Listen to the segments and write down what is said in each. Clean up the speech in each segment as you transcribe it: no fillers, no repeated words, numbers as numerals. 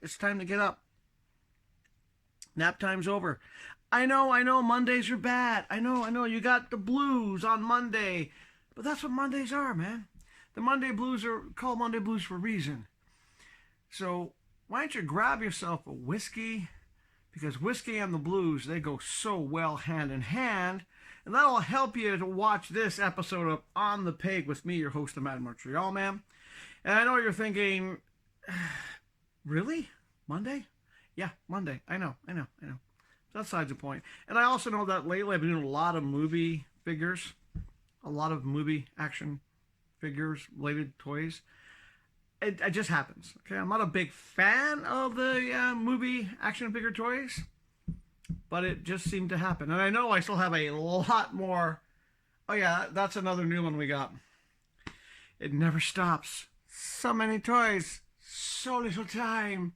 It's time to get up. Nap time's over. I know, Mondays are bad. I know, you got the blues on Monday. But that's what Mondays are, man. The Monday blues are called Monday blues for a reason. So why don't you grab yourself a whiskey? Because whiskey and the blues, they go so well hand in hand. And that'll help you to watch this episode of On the Peg with me, your host, the Mad Montreal Man. And I know you're thinking, really? Monday? Yeah, Monday. I know. That's besides the point. And I also know that lately I've been doing a lot of movie figures, a lot of movie action figures, related toys. It just happens. Okay, I'm not a big fan of the movie action figure toys, but it just seemed to happen. And I know I still have a lot more. Oh yeah, that's another new one we got. It never stops. So many toys, so little time.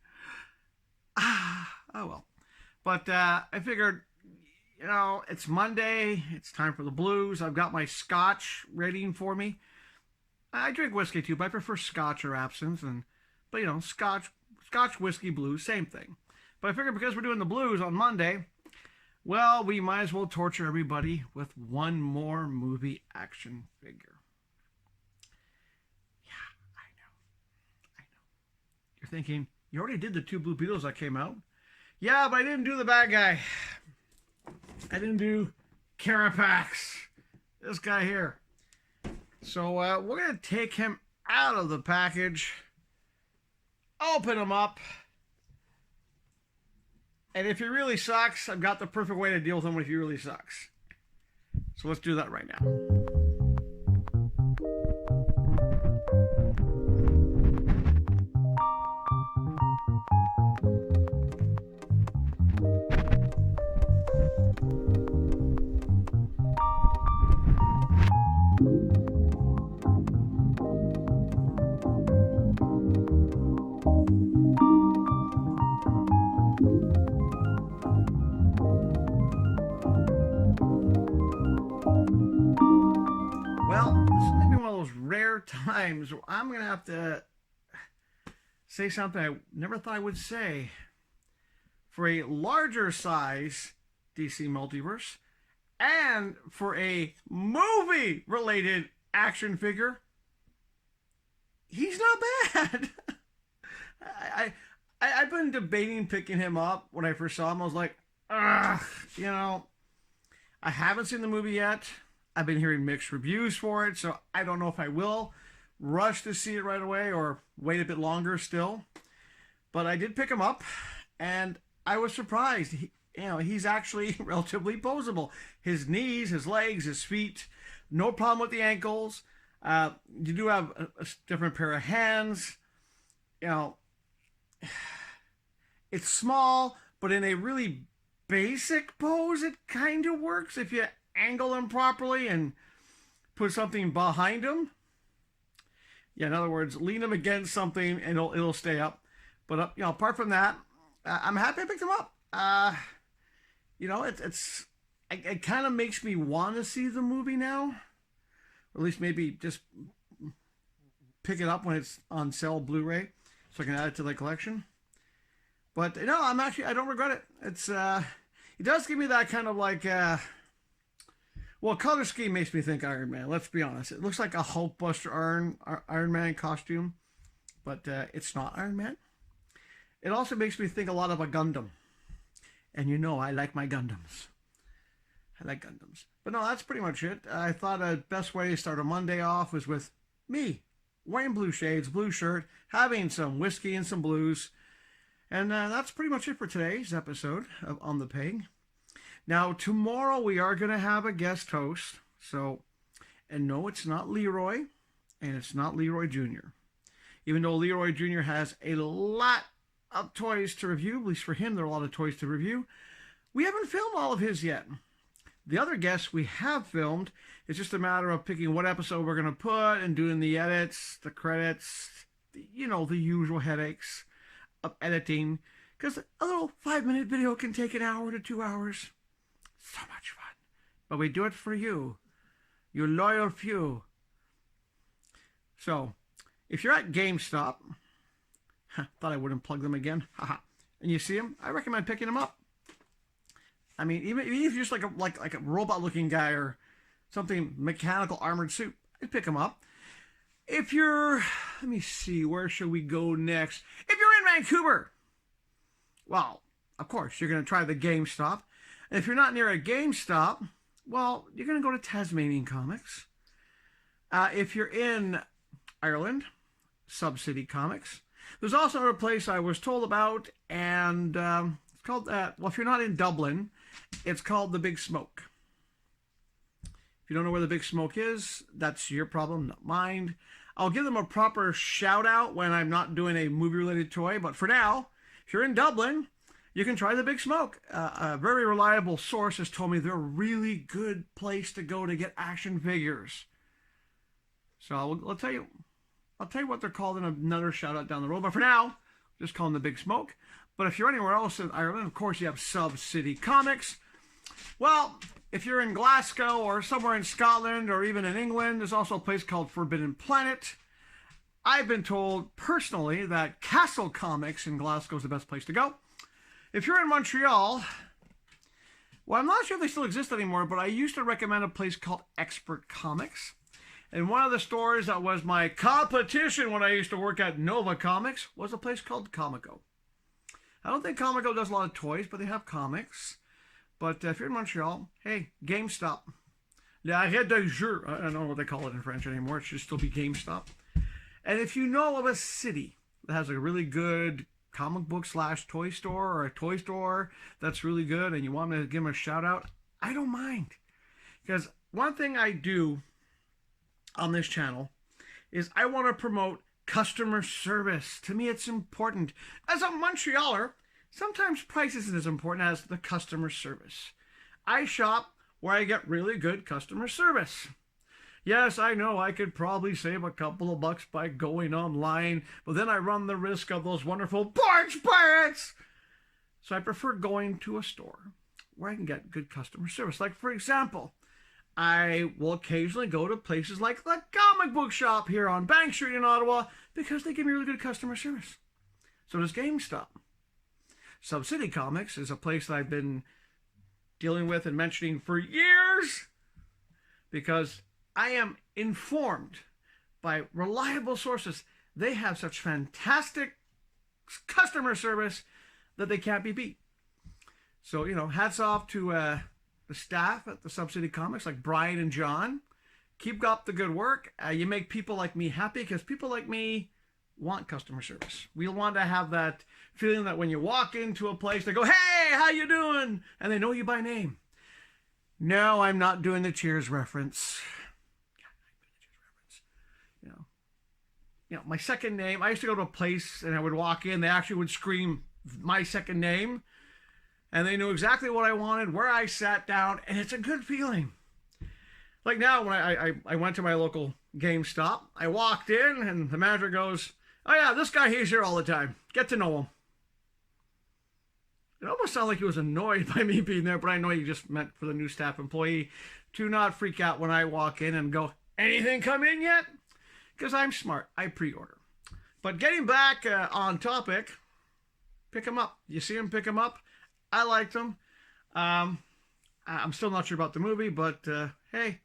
Oh well. But I figured, it's Monday. It's time for the blues. I've got my scotch waiting for me. I drink whiskey too, but I prefer scotch or absinthe. But scotch, whiskey, blues, same thing. But I figured because we're doing the blues on Monday, well, we might as well torture everybody with one more movie action figure. Yeah, I know. You're thinking, you already did the 2 Blue Beetles that came out. Yeah, but I didn't do the bad guy. I didn't do Carapax. This guy here. So we're going to take him out of the package. Open him up. And if he really sucks, I've got the perfect way to deal with him if he really sucks. So let's do that right now. Times I'm gonna have to say something I never thought I would say. For a larger size DC Multiverse and for a movie related action figure, he's not bad. I've been debating picking him up. When I first saw him, I was like, ugh, I haven't seen the movie yet. I've been hearing mixed reviews for it, so I don't know if I will rush to see it right away or wait a bit longer still. But I did pick him up, and I was surprised. He's actually relatively posable. His knees, his legs, his feet, no problem with the ankles. You do have a different pair of hands. It's small, but in a really basic pose, it kind of works if you angle him properly and put something behind him. Yeah, in other words, lean him against something and it'll stay up. But apart from that, I'm happy I picked him up. It kind of makes me want to see the movie now, or at least maybe just pick it up when it's on sale Blu-ray, so I can add it to the collection. But no, I don't regret it. It does give me that kind of like. Color scheme makes me think Iron Man. Let's be honest. It looks like a Hulkbuster Iron Man costume, but it's not Iron Man. It also makes me think a lot of a Gundam. And I like my Gundams. I like Gundams. But no, that's pretty much it. I thought the best way to start a Monday off was with me, wearing blue shades, blue shirt, having some whiskey and some blues. And that's pretty much it for today's episode of On the Peg. Now, tomorrow we are going to have a guest host. And no, it's not Leroy, and it's not Leroy Jr. Even though Leroy Jr. has a lot of toys to review, at least for him, there are a lot of toys to review. We haven't filmed all of his yet. The other guests we have filmed. It's just a matter of picking what episode we're going to put and doing the edits, the credits, the usual headaches of editing, Because a little 5-minute video can take an hour to 2 hours. So much fun. But we do it for you. You loyal few. So, if you're at GameStop, thought I wouldn't plug them again, and you see them, I recommend picking them up. I mean, even if you're just like a robot-looking guy or something mechanical armored suit, I'd pick them up. If you're, let me see, where should we go next? If you're in Vancouver, well, of course, you're going to try the GameStop. And if you're not near a GameStop, well, you're going to go to Tasmanian Comics. If you're in Ireland, Sub-City Comics. There's also another place I was told about, and it's called, well, if you're not in Dublin, it's called The Big Smoke. If you don't know where The Big Smoke is, that's your problem, not mine. I'll give them a proper shout out when I'm not doing a movie-related toy, but for now, if you're in Dublin, you can try The Big Smoke. A very reliable source has told me they're a really good place to go to get action figures. So I'll tell you what they're called in another shout out down the road. But for now, just call them The Big Smoke. But if you're anywhere else in Ireland, of course, you have Sub-City Comics. Well, if you're in Glasgow or somewhere in Scotland or even in England, there's also a place called Forbidden Planet. I've been told personally that Castle Comics in Glasgow is the best place to go. If you're in Montreal, well, I'm not sure if they still exist anymore, but I used to recommend a place called Expert Comics. And one of the stores that was my competition when I used to work at Nova Comics was a place called Comico. I don't think Comico does a lot of toys, but they have comics. But if you're in Montreal, hey, GameStop. L'arrêt de jeu. I don't know what they call it in French anymore. It should still be GameStop. And if you know of a city that has a really good comic book / toy store or a toy store that's really good and you want me to give them a shout out, I don't mind. Because one thing I do on this channel is I want to promote customer service. To me, it's important. As a Montrealer, sometimes price isn't as important as the customer service. I shop where I get really good customer service. Yes, I know I could probably save a couple of bucks by going online, but then I run the risk of those wonderful porch pirates. So I prefer going to a store where I can get good customer service. Like, for example, I will occasionally go to places like the comic book shop here on Bank Street in Ottawa because they give me really good customer service. So does GameStop. Sub-City Comics is a place that I've been dealing with and mentioning for years because I am informed by reliable sources. They have such fantastic customer service that they can't be beat. So, hats off to the staff at the Sub-City Comics, like Brian and John. Keep up the good work. You make people like me happy because people like me want customer service. We want to have that feeling that when you walk into a place, they go, "Hey, how you doing?" And they know you by name. No, I'm not doing the Cheers reference. My second name, I used to go to a place and I would walk in, they actually would scream my second name and they knew exactly what I wanted, where I sat down, and it's a good feeling. Like now, when I went to my local GameStop, I walked in and the manager goes, "Oh yeah, this guy, he's here all the time. Get to know him." It almost sounded like he was annoyed by me being there, but I know he just meant for the new staff employee to not freak out when I walk in and go, "Anything come in yet?" Because I'm smart. I pre-order. But getting back on topic, pick them up. You see them, pick them up. I liked them. I'm still not sure about the movie, but hey,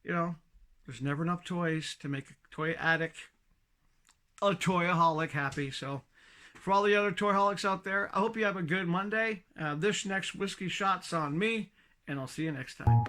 there's never enough toys to make a toy addict, a toyaholic happy. So for all the other toyaholics out there, I hope you have a good Monday. This next whiskey shot's on me, and I'll see you next time.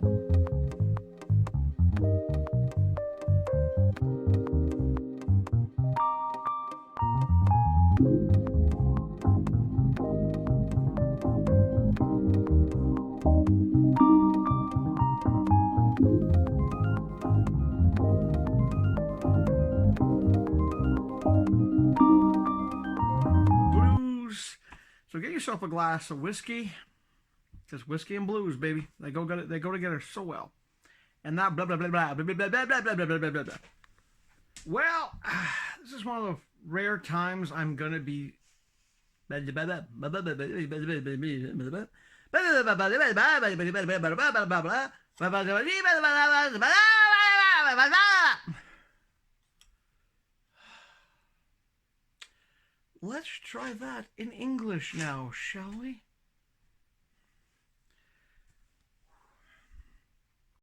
So get yourself a glass of whiskey, because whiskey and blues, baby, they go together so well. And that blah blah blah blah blah blah blah blah blah blah blah blah blah. Well, this is one of the rare times I'm gonna be Let's try that in English now, shall we?